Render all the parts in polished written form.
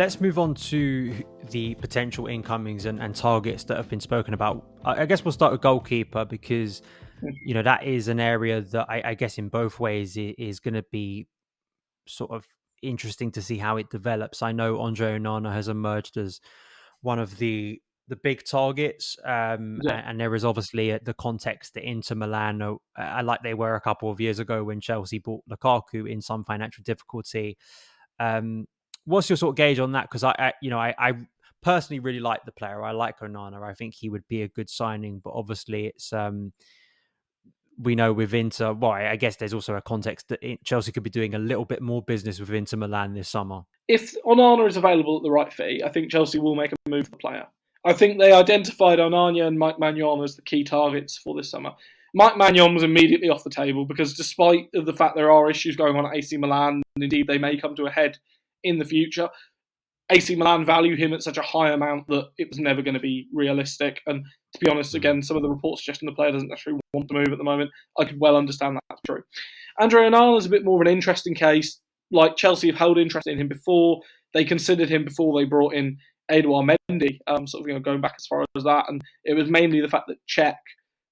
let's move on to the potential incomings and targets that have been spoken about. I guess we'll start with goalkeeper because, that is an area that I guess in both ways is going to be sort of interesting to see how it develops. I know Andre Onana has emerged as one of the big targets, and there is obviously the context that Inter Milan, like they were a couple of years ago when Chelsea bought Lukaku in some financial difficulty. What's your sort of gauge on that? Because I personally really like the player. I like Onana. I think he would be a good signing, but obviously it's we know with Inter. Well, I guess there's also a context that Chelsea could be doing a little bit more business with Inter Milan this summer. If Onana is available at the right fee, I think Chelsea will make a move for the player. I think they identified Onana and Mike Maignan as the key targets for this summer. Mike Maignan was immediately off the table because despite the fact there are issues going on at AC Milan, and indeed they may come to a head in the future, AC Milan value him at such a high amount that it was never going to be realistic. And to be honest, again, some of the reports suggesting the player doesn't necessarily want to move at the moment. I could well understand that's true. Andre Onana is a bit more of an interesting case. Like Chelsea have held interest in him before. They considered him before they brought in Edouard Mendy, going back as far as that. And it was mainly the fact that Czech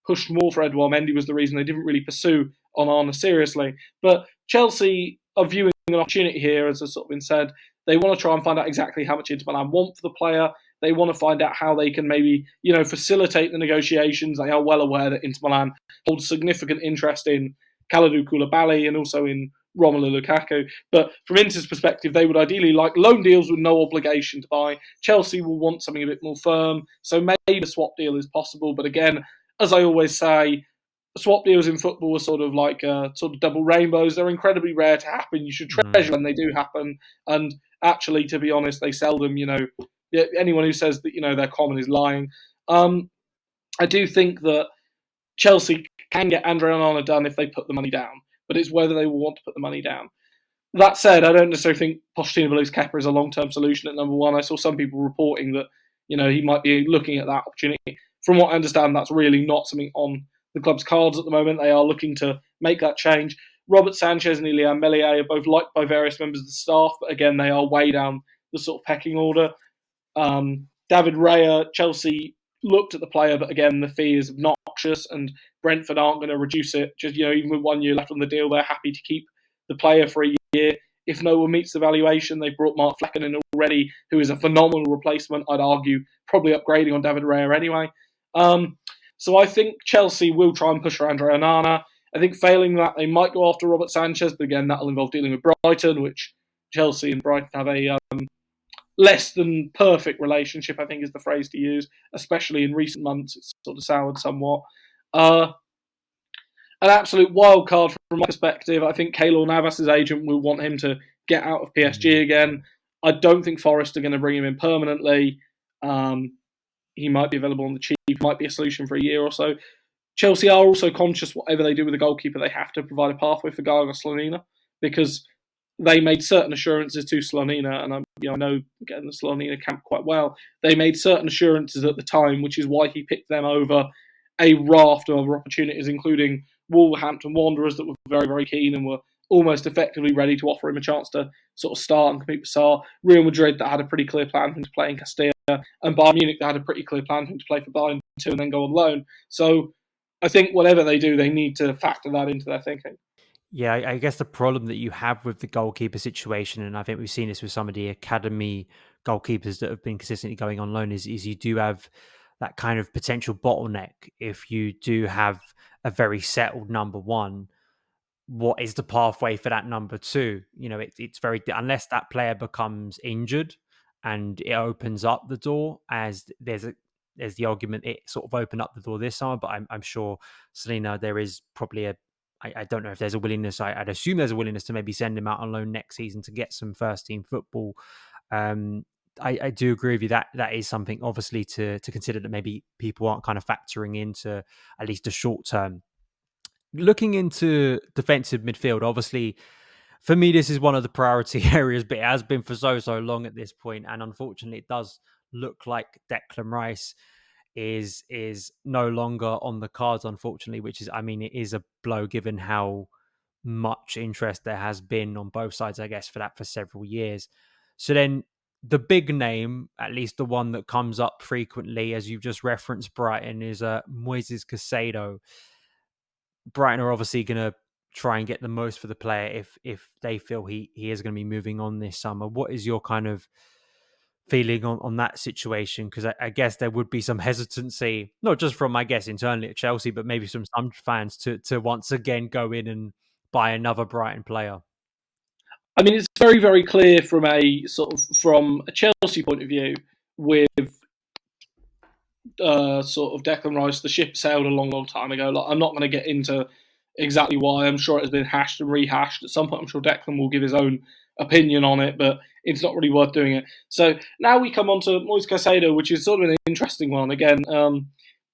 pushed more for Edouard Mendy was the reason they didn't really pursue Onana seriously. But Chelsea are viewing an opportunity here, as has sort of been said. They want to try and find out exactly how much Inter Milan want for the player. They want to find out how they can maybe, facilitate the negotiations. They are well aware that Inter Milan holds significant interest in Kalidou Koulibaly and also in Romelu Lukaku. But from Inter's perspective, they would ideally like loan deals with no obligation to buy. Chelsea will want something a bit more firm. So maybe a swap deal is possible. But again, as I always say, swap deals in football are sort of double rainbows. They're incredibly rare to happen. You should treasure when they do happen. And actually, to be honest, they seldom, anyone who says that, they're common is lying. I do think that Chelsea can get Andre Onana done if they put the money down, but it's whether they will want to put the money down. That said, I don't necessarily think Pochettino believes Kepa is a long-term solution at number one. I saw some people reporting that, he might be looking at that opportunity. From what I understand, that's really not something on the club's cards at the moment. They are looking to make that change. Robert Sanchez and Ilian Meslier are both liked by various members of the staff, but again, they are way down the sort of pecking order. David Raya, Chelsea looked at the player, but again, the fee is obnoxious, and Brentford aren't going to reduce it. Just even with 1 year left on the deal, they're happy to keep the player for a year. If no one meets the valuation, they've brought Mark Flecken in already, who is a phenomenal replacement. I'd argue probably upgrading on David Raya anyway. So I think Chelsea will try and push for Andre Onana. I think failing that, they might go after Robert Sanchez, but again, that'll involve dealing with Brighton, which Chelsea and Brighton have a less than perfect relationship, I think is the phrase to use, especially in recent months. It's sort of soured somewhat. An absolute wild card from my perspective. I think Keylor Navas' agent will want him to get out of PSG again. I don't think Forest are going to bring him in permanently. He might be available on the cheap, might be a solution for a year or so. Chelsea are also conscious whatever they do with the goalkeeper, they have to provide a pathway for Garga Slonina, because they made certain assurances to Slonina, and I know getting the Slonina camp quite well. They made certain assurances at the time, which is why he picked them over a raft of other opportunities, including Wolverhampton Wanderers that were very, very keen and were almost effectively ready to offer him a chance to sort of start and compete with Sarr. Real Madrid that had a pretty clear plan for him to play in Castilla, and Bayern Munich that had a pretty clear plan for him to play for Bayern too and then go on loan. So I think whatever they do, they need to factor that into their thinking. Yeah, I guess the problem that you have with the goalkeeper situation, and I think we've seen this with some of the academy goalkeepers that have been consistently going on loan, is you do have that kind of potential bottleneck. If you do have a very settled number one, what is the pathway for that number two? It's very, unless that player becomes injured and it opens up the door, as there's the argument it sort of opened up the door this summer, but I'm sure, Selena, there is probably I don't know if there's a willingness. I'd assume there's a willingness to maybe send him out on loan next season to get some first team football. I do agree with you that is something obviously to consider, that maybe people aren't kind of factoring into at least a short term. Looking into defensive midfield, obviously, for me, this is one of the priority areas, but it has been for so long at this point. And unfortunately, it does look like Declan Rice is no longer on the cards, unfortunately, which is, it is a blow given how much interest there has been on both sides, I guess, for several years. So then the big name, at least the one that comes up frequently, as you've just referenced, Brighton, is Moises Caicedo. Brighton are obviously going to try and get the most for the player if they feel he is going to be moving on this summer. What is your kind of feeling on that situation? Because I guess there would be some hesitancy, not just from, I guess, internally at Chelsea, but maybe some fans to once again go in and buy another Brighton player. I mean, it's very, very clear from a Chelsea point of view with sort of Declan Rice, the ship sailed a long, long time ago. Like, I'm not going to get into exactly why. I'm sure it has been hashed and rehashed. At some point, I'm sure Declan will give his own opinion on it, but it's not really worth doing it. So now we come on to Moises Caicedo, which is sort of an interesting one. Again,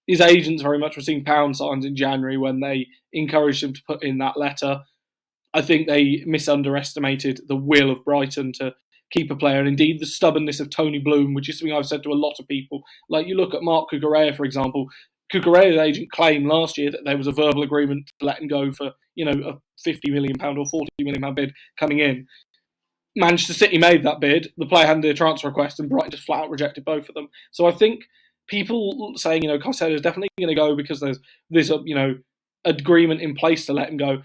his agents very much were seeing pound signs in January when they encouraged him to put in that letter. I think they misunderestimated the will of Brighton to keep a player, and indeed the stubbornness of Tony Bloom, which is something I've said to a lot of people. Like, you look at Mark Cucurella, for example. Cucurella's agent claimed last year that there was a verbal agreement to let him go for, a £50 million or £40 million bid coming in. Manchester City made that bid. The player handed a transfer request, and Brighton just flat out rejected both of them. So I think people saying, Caicedo is definitely going to go because there's this, agreement in place to let him go,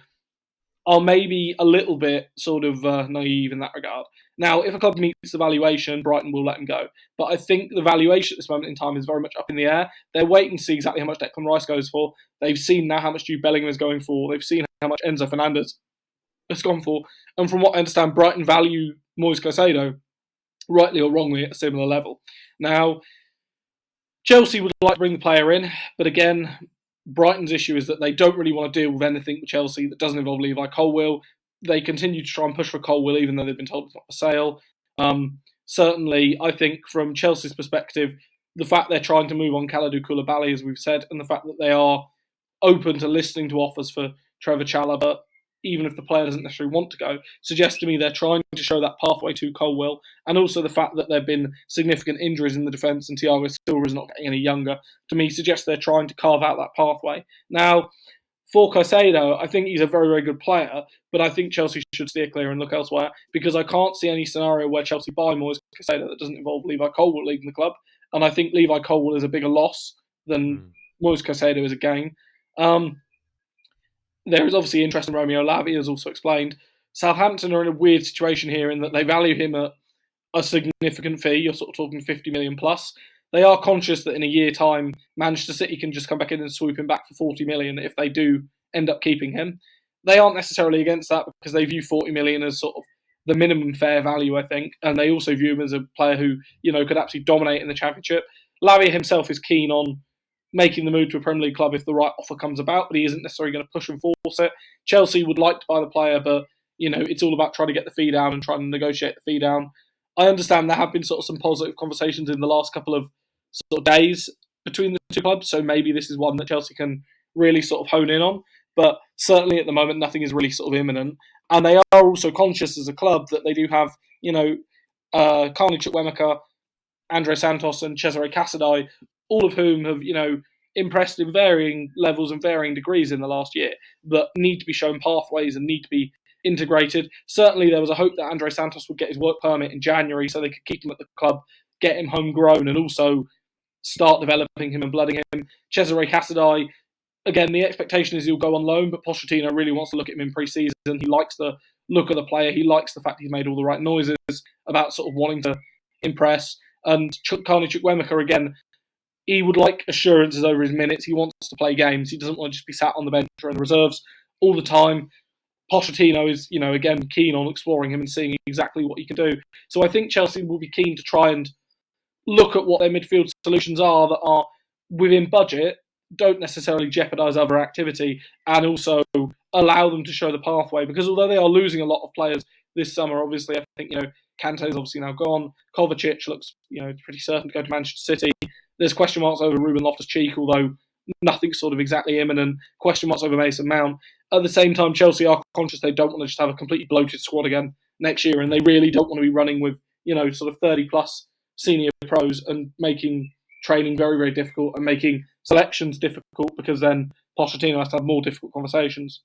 are maybe a little bit sort of naive in that regard. Now, if a club meets the valuation, Brighton will let him go. But I think the valuation at this moment in time is very much up in the air. They're waiting to see exactly how much Declan Rice goes for. They've seen now how much Jude Bellingham is going for. They've seen how much Enzo Fernandez has gone for. And from what I understand, Brighton value Moises Caicedo, rightly or wrongly, at a similar level. Now, Chelsea would like to bring the player in, but again, Brighton's issue is that they don't really want to deal with anything with Chelsea that doesn't involve Levi Colwill. They continue to try and push for Colwill, even though they've been told it's not for sale. Certainly, I think from Chelsea's perspective, the fact they're trying to move on Kalidou Koulibaly, as we've said, and the fact that they are open to listening to offers for Trevor Chalobah, even if the player doesn't necessarily want to go, suggests to me they're trying to show that pathway to Colwill, and also the fact that there have been significant injuries in the defence and Thiago Silva is not getting any younger, to me suggests they're trying to carve out that pathway. Now, for Caicedo, I think he's a very, very good player, but I think Chelsea should steer clear and look elsewhere, because I can't see any scenario where Chelsea buy Moises Caicedo that doesn't involve Levi Colwill leaving the club, and I think Levi Colwill is a bigger loss than Moises Caicedo is a gain. There is obviously interest in Romeo Lavia, as also explained. Southampton are in a weird situation here in that they value him at a significant fee. You're sort of talking 50 million plus. They are conscious that in a year time, Manchester City can just come back in and swoop him back for 40 million if they do end up keeping him. They aren't necessarily against that because they view 40 million as sort of the minimum fair value, I think. And they also view him as a player who, could absolutely dominate in the Championship. Lavia himself is keen on making the move to a Premier League club if the right offer comes about, but he isn't necessarily going to push and force it. Chelsea would like to buy the player, but it's all about trying to get the fee down and trying to negotiate the fee down. I understand there have been sort of some positive conversations in the last couple of sort of days between the two clubs, so maybe this is one that Chelsea can really sort of hone in on. But certainly at the moment, nothing is really sort of imminent. And they are also conscious as a club that they do have, Carney Chukwuemeka, Andre Santos and Cesare Casadei, all of whom have, impressed in varying levels and varying degrees in the last year, but need to be shown pathways and need to be integrated. Certainly there was a hope that Andre Santos would get his work permit in January so they could keep him at the club, get him homegrown, and also start developing him and blooding him. Cesare Casadei, again, the expectation is he'll go on loan, but Pochettino really wants to look at him in pre-season. He likes the look of the player. He likes the fact he's made all the right noises about sort of wanting to impress. And Carney Chukwuemeka, again, he would like assurances over his minutes. He wants to play games. He doesn't want to just be sat on the bench or in the reserves all the time. Pochettino is, again, keen on exploring him and seeing exactly what he can do. So I think Chelsea will be keen to try and look at what their midfield solutions are that are within budget, don't necessarily jeopardise other activity, and also allow them to show the pathway. Because although they are losing a lot of players this summer, obviously, I think, Kante is obviously now gone. Kovacic looks, pretty certain to go to Manchester City. There's question marks over Ruben Loftus-Cheek, although nothing's sort of exactly imminent. Question marks over Mason Mount. At the same time, Chelsea are conscious they don't want to just have a completely bloated squad again next year, and they really don't want to be running with, sort of 30-plus senior pros and making training very, very difficult and making selections difficult, because then Pochettino has to have more difficult conversations.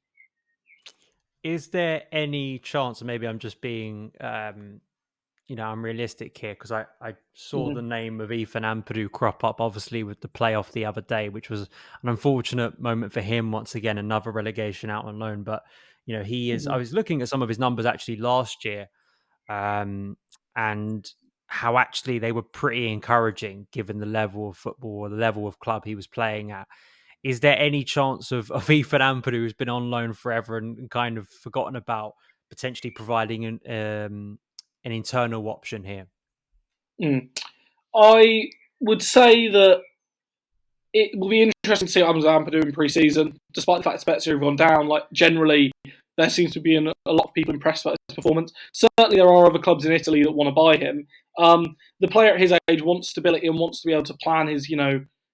Is there any chance, maybe I'm just being I'm realistic here because I saw the Mhm. name of Ethan Ampadu crop up, obviously, with the playoff the other day, which was an unfortunate moment for him. Once again, another relegation out on loan. But, he is, I Mhm. was looking at some of his numbers actually last year, and how actually they were pretty encouraging given the level of football or the level of club he was playing at. Is there any chance of Ethan Ampadu, who's been on loan forever and kind of forgotten about, potentially providing an internal option here? Mm. I would say that it will be interesting to see what happens with Ampadu in pre-season, despite the fact that Spezia have gone down. Like, generally, there seems to be a lot of people impressed by his performance. Certainly, there are other clubs in Italy that want to buy him. The player at his age wants stability and wants to be able to plan his,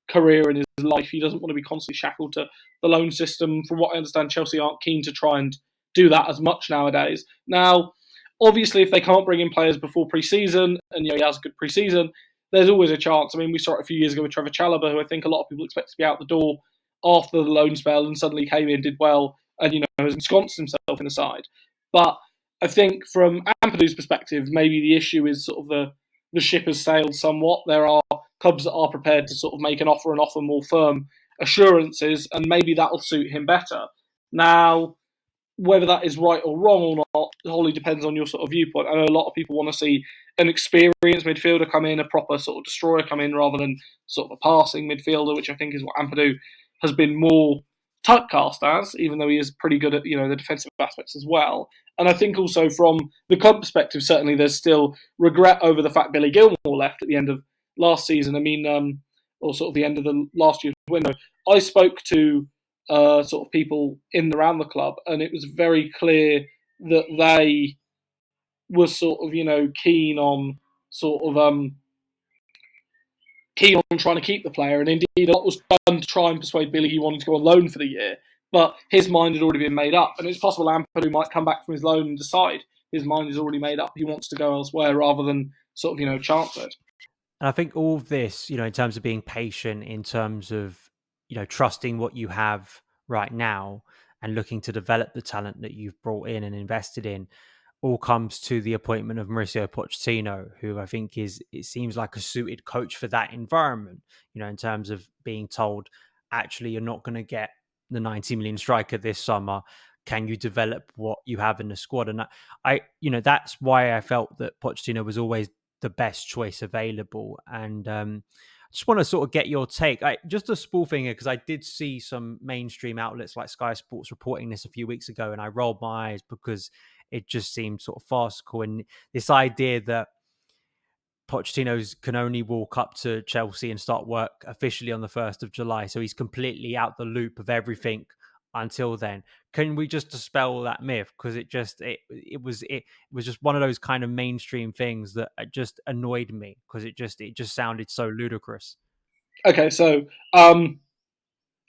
career and his life. He doesn't want to be constantly shackled to the loan system. From what I understand, Chelsea aren't keen to try and do that as much nowadays. Now, obviously, if they can't bring in players before pre-season, and he has a good pre-season, there's always a chance. I mean, we saw it a few years ago with Trevor Chalobah, who I think a lot of people expect to be out the door after the loan spell, and suddenly came in, did well, and has ensconced himself in the side. But I think from Ampadu's perspective, maybe the issue is sort of the ship has sailed somewhat. There are clubs that are prepared to sort of make an offer and offer more firm assurances, and maybe that'll suit him better. Now, whether that is right or wrong or not wholly depends on your sort of viewpoint. I know a lot of people want to see an experienced midfielder come in, a proper sort of destroyer come in, rather than sort of a passing midfielder, which I think is what Ampadu has been more typecast as, even though he is pretty good at the defensive aspects as well. And I think also from the club perspective, certainly there's still regret over the fact Billy Gilmore left at the end of last season. I mean, or sort of the end of the last year's window. I spoke to sort of people in and around the club, and it was very clear that they were sort of keen on sort of keen on trying to keep the player, and indeed a lot was done to try and persuade Billy he wanted to go on loan for the year, but his mind had already been made up, and it's possible Ampadu might come back from his loan and decide his mind is already made up. He wants to go elsewhere rather than sort of chance it. And I think all of this, in terms of being patient, in terms of, trusting what you have right now and looking to develop the talent that you've brought in and invested in, all comes to the appointment of Mauricio Pochettino, who I think it seems like a suited coach for that environment, in terms of being told, actually, you're not going to get the 90 million striker this summer. Can you develop what you have in the squad? And that's why I felt that Pochettino was always the best choice available. And I just want to sort of get your take. Just a small thing here, because I did see some mainstream outlets like Sky Sports reporting this a few weeks ago, and I rolled my eyes because it just seemed sort of farcical. And this idea that Pochettino's can only walk up to Chelsea and start work officially on the 1st of July. So he's completely out the loop of everything until then. Can we just dispel that myth? Because it was just one of those kind of mainstream things that just annoyed me because it just sounded so ludicrous. Okay, so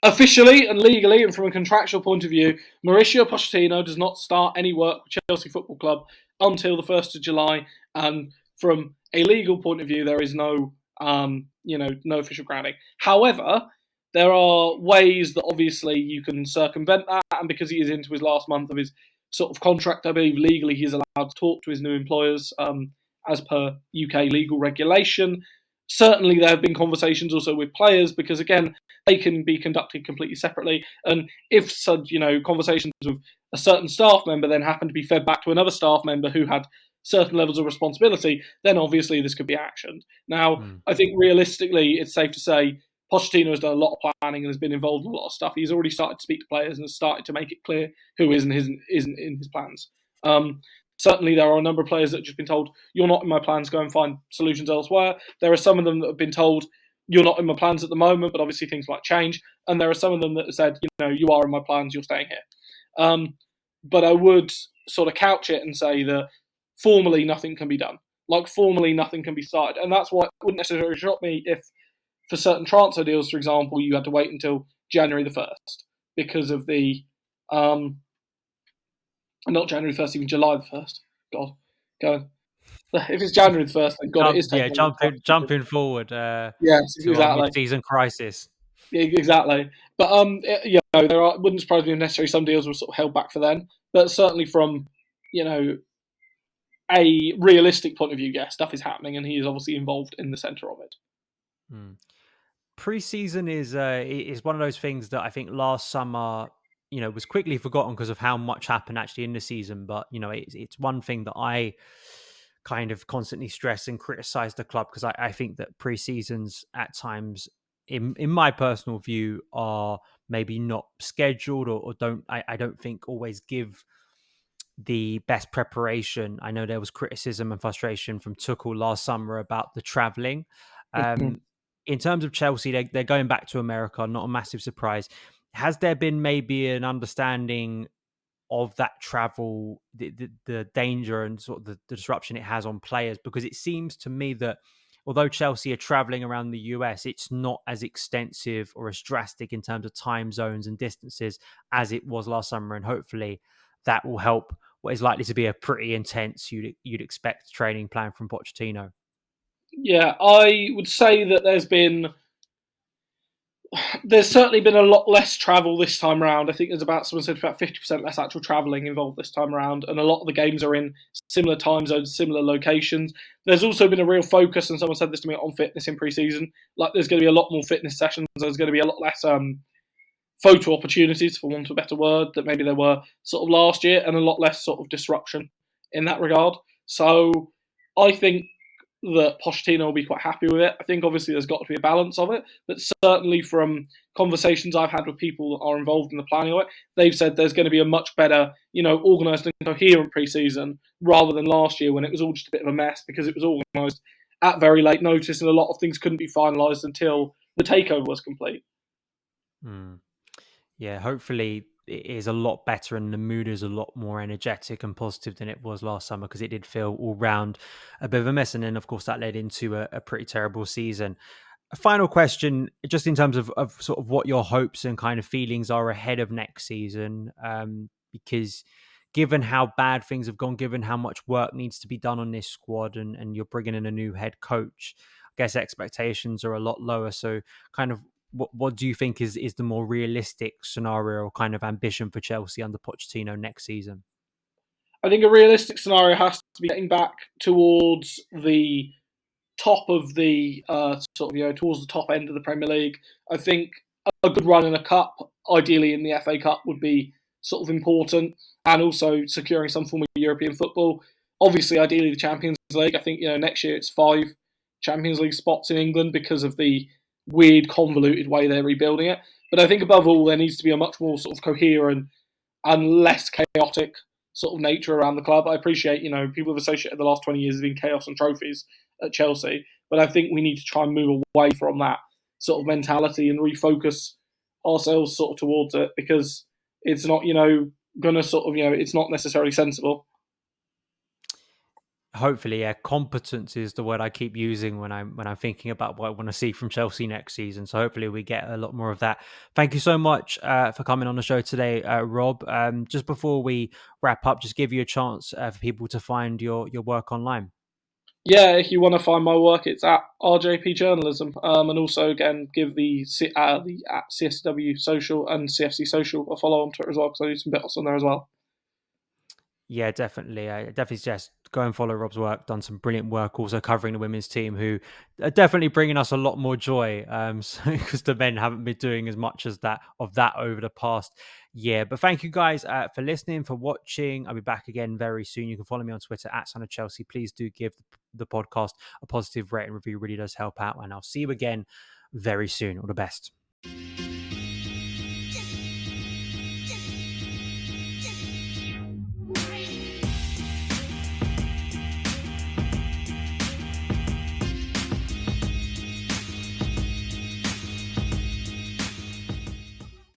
officially and legally, and from a contractual point of view, Mauricio Pochettino does not start any work with Chelsea Football Club until the 1st of July. And from a legal point of view, there is no official grounding. However, there are ways that obviously you can circumvent that, and because he is into his last month of his sort of contract, I believe legally he is allowed to talk to his new employers as per UK legal regulation. Certainly, there have been conversations also with players because, again, they can be conducted completely separately. And if such, conversations with a certain staff member then happen to be fed back to another staff member who had certain levels of responsibility, then obviously this could be actioned. Now, Mm. I think realistically, it's safe to say Pochettino has done a lot of planning and has been involved in a lot of stuff. He's already started to speak to players and has started to make it clear who isn't in his plans. Certainly, there are a number of players that have just been told, "You're not in my plans. Go and find solutions elsewhere." There are some of them that have been told, "You're not in my plans at the moment," but obviously things might change. And there are some of them that have said, "You are in my plans. You're staying here." But I would sort of couch it and say that formally nothing can be done. Like, formally nothing can be started, and that's why it wouldn't necessarily shock me if, for certain transfer deals, for example, you had to wait until January the 1st because of the not January 1st, even July the 1st. God, go. If it's January the 1st, then God, it is taking a long time. Jumping forward Yes, to our exactly. mid-season crisis. Exactly. But there are, wouldn't surprise me if necessarily some deals were sort of held back for then. But certainly from, you know, a realistic point of view, yes, stuff is happening, and he is obviously involved in the centre of it. Pre-season is one of those things that I think last summer, was quickly forgotten because of how much happened actually in the season. But it's one thing that I kind of constantly stress and criticize the club, because I think that pre-seasons at times, in my personal view, are maybe not scheduled, or I don't think always give the best preparation. I know there was criticism and frustration from Tuchel last summer about the travelling. In terms of Chelsea, they're going back to America, not a massive surprise. Has there been maybe an understanding of that travel, the danger and sort of the disruption it has on players? Because it seems to me that although Chelsea are traveling around the US, it's not as extensive or as drastic in terms of time zones and distances as it was last summer. And hopefully that will help what is likely to be a pretty intense, you'd expect, training plan from Pochettino. Yeah, I would say that there's certainly been a lot less travel this time around. I think someone said about 50% less actual travelling involved this time around, and a lot of the games are in similar time zones, similar locations. There's also been a real focus, and someone said this to me, on fitness in pre-season. Like, there's going to be a lot more fitness sessions. There's going to be a lot less photo opportunities, for want of a better word, that maybe there were sort of last year, and a lot less sort of disruption in that regard. So I think that Pochettino will be quite happy with it. I think obviously there's got to be a balance of it, but certainly from conversations I've had with people that are involved in the planning of it, they've said there's going to be a much better, organised and coherent pre-season rather than last year when it was all just a bit of a mess because it was organised at very late notice and a lot of things couldn't be finalised until the takeover was complete. Yeah, hopefully it is a lot better and the mood is a lot more energetic and positive than it was last summer, because it did feel all round a bit of a mess. And then, of course, that led into a pretty terrible season. A final question, just in terms of sort of what your hopes and kind of feelings are ahead of next season, because given how bad things have gone, given how much work needs to be done on this squad, and you're bringing in a new head coach, I guess expectations are a lot lower. So kind of what do you think is the more realistic scenario or kind of ambition for Chelsea under Pochettino next season? I think a realistic scenario has to be getting back towards the top of the towards the top end of the Premier League. I think a good run in a cup, ideally in the FA Cup, would be sort of important, and also securing some form of European football. Obviously, ideally the Champions League. I think next year it's 5 Champions League spots in England because of the weird, convoluted way they're rebuilding it. But I think above all, there needs to be a much more sort of coherent and less chaotic sort of nature around the club. I appreciate, people have associated the last 20 years as being chaos and trophies at Chelsea, but I think we need to try and move away from that sort of mentality and refocus ourselves sort of towards it, because it's not, gonna sort of, it's not necessarily sensible. Hopefully, yeah, competence is the word I keep using when I'm thinking about what I want to see from Chelsea next season. So hopefully we get a lot more of that. Thank you so much for coming on the show today, Rob. Just before we wrap up, just give you a chance for people to find your work online. Yeah, if you want to find my work, it's at RJP Journalism, and also again give the at CSW Social and CFC Social a follow on Twitter as well, because I do some bits on there as well. Yeah, definitely. I definitely suggest go and follow Rob's work. Done some brilliant work also covering the women's team, who are definitely bringing us a lot more joy, because the men haven't been doing as much as that over the past year. But thank you guys for listening, for watching. I'll be back again very soon. You can follow me on Twitter at SonOfChelsea. Please do give the podcast a positive rate and review. It really does help out. And I'll see you again very soon. All the best.